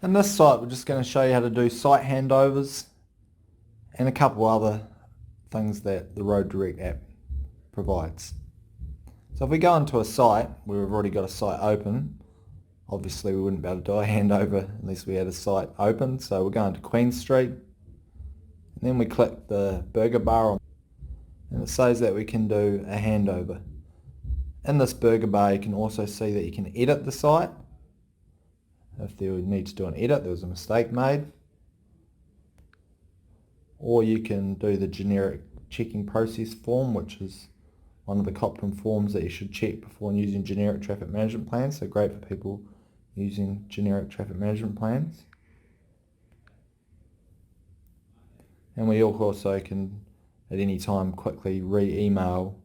In this site, we're just going to show you how to do site handovers and a couple other things that the Road Direct app provides. So if we go into a site where we've already got a site open, obviously we wouldn't be able to do a handover unless we had a site open. So we're going to Queen Street, and then we click the burger bar and it says that we can do a handover. In this burger bar you can also see that you can edit the site. If there need to do an edit, there was a mistake made. Or you can do the generic checking process form, which is one of the Copland forms that you should check before using generic traffic management plans. So great for people using generic traffic management plans. And we also can at any time quickly re-email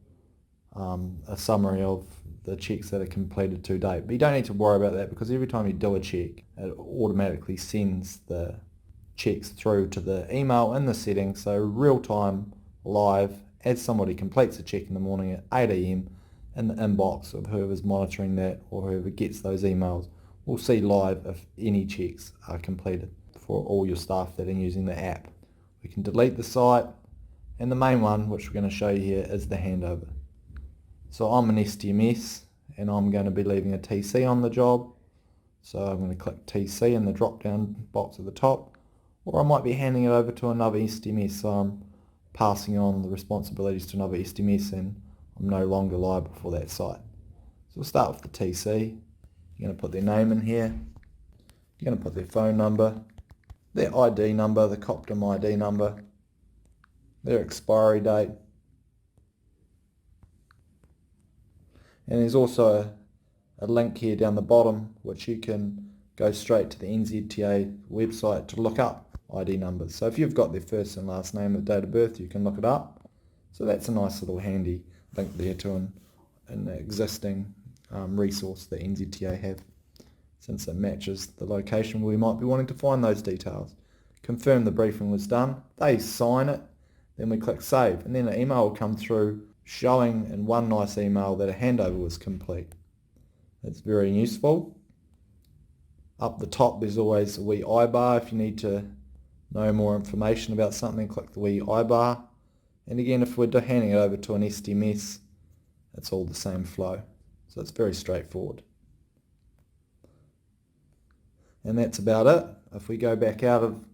a summary of the checks that are completed to date. But you don't need to worry about that because every time you do a check, it automatically sends the checks through to the email in the settings. So real time, live, as somebody completes a check in the morning at 8 AM in the inbox of whoever's monitoring that or whoever gets those emails, will see live if any checks are completed for all your staff that are using the app. We can delete the site, and the main one, which we're going to show you here, is the handover. So I'm an STMS and I'm going to be leaving a TC on the job. So I'm going to click TC in the drop down box at the top, or I might be handing it over to another STMS, so I'm passing on the responsibilities to another STMS and I'm no longer liable for that site. So we'll start with the TC. You're going to put their name in here, you're going to put their phone number, their ID number, the Copland ID number, their expiry date, and there's also a link here down the bottom which you can go straight to the NZTA website to look up ID numbers. So if you've got their first and last name and date of birth, you can look it up. So that's a nice little handy link there to an existing resource that NZTA have, since it matches the location where we might be wanting to find those details. Confirm the briefing was done, they sign it, then we click save, and then an email will come through showing in one nice email that a handover was complete. It's very useful. Up the top there's always a wee I bar if you need to know more information about something. Click the wee I bar, and again if we're handing it over to an STMS, it's all the same flow, so it's very straightforward. And that's about it. If we go back out of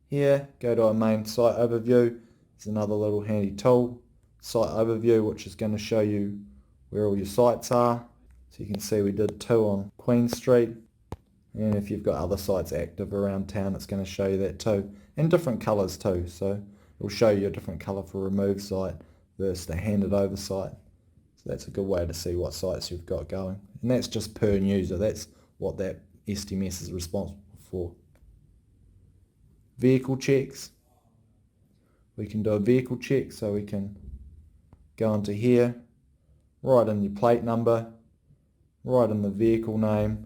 here, go to our main site overview, there's another little handy tool, site overview, which is going to show you where all your sites are. So you can see we did 2 on Queen Street, and if you've got other sites active around town, it's going to show you that too, and different colours too. So it will show you a different colour for remove site versus the handed over site. So that's a good way to see what sites you've got going, and that's just per user. That's what that STMS is responsible for. Vehicle checks. We can do a vehicle check, so we can go into here, write in your plate number, write in the vehicle name,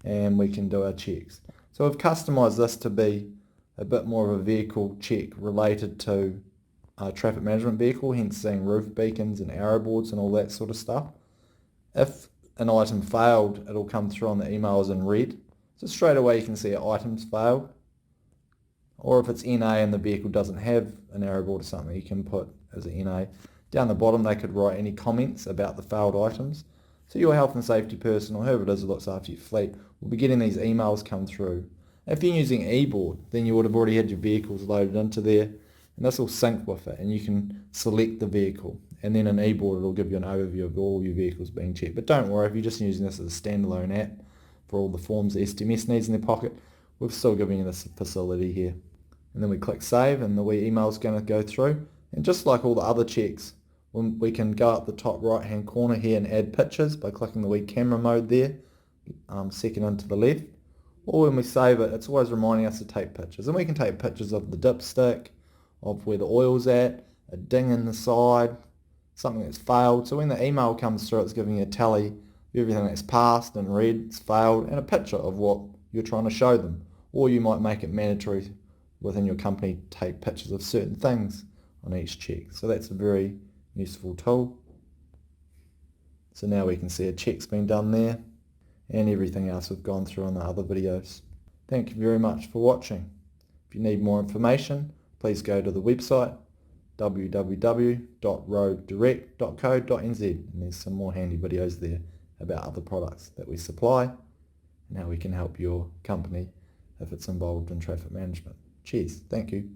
and we can do our checks. So we've customized this to be a bit more of a vehicle check related to a traffic management vehicle, hence seeing roof beacons and arrow boards and all that sort of stuff. If an item failed, it'll come through on the emails in red. So straight away you can see items failed. Or if it's NA and the vehicle doesn't have an arrow board or something, you can put as an NA. Down the bottom they could write any comments about the failed items. So your health and safety person or whoever it is that looks after your fleet will be getting these emails come through. If you're using eBoard, then you would have already had your vehicles loaded into there, and this will sync with it, and you can select the vehicle, and then in eBoard it'll give you an overview of all your vehicles being checked. But don't worry, if you're just using this as a standalone app for all the forms the STMS needs in their pocket, we're still giving you this facility here. And then we click save, and the wee email is going to go through, and just like all the other checks, we can go up the top right hand corner here and add pictures by clicking the wee camera mode there, second into the left. Or when we save it, it's always reminding us to take pictures, and we can take pictures of the dipstick, of where the oil's at, a ding in the side, something that's failed. So when the email comes through, it's giving you a tally of everything that's passed and red, it's failed, and a picture of what you're trying to show them. Or you might make it mandatory within your company to take pictures of certain things on each check. So that's a very useful tool. So now we can see a check's been done there, and everything else we've gone through in the other videos. Thank you very much for watching. If you need more information, please go to the website www.roaddirect.co.nz, and there's some more handy videos there about other products that we supply and how we can help your company if it's involved in traffic management. Cheers. Thank you.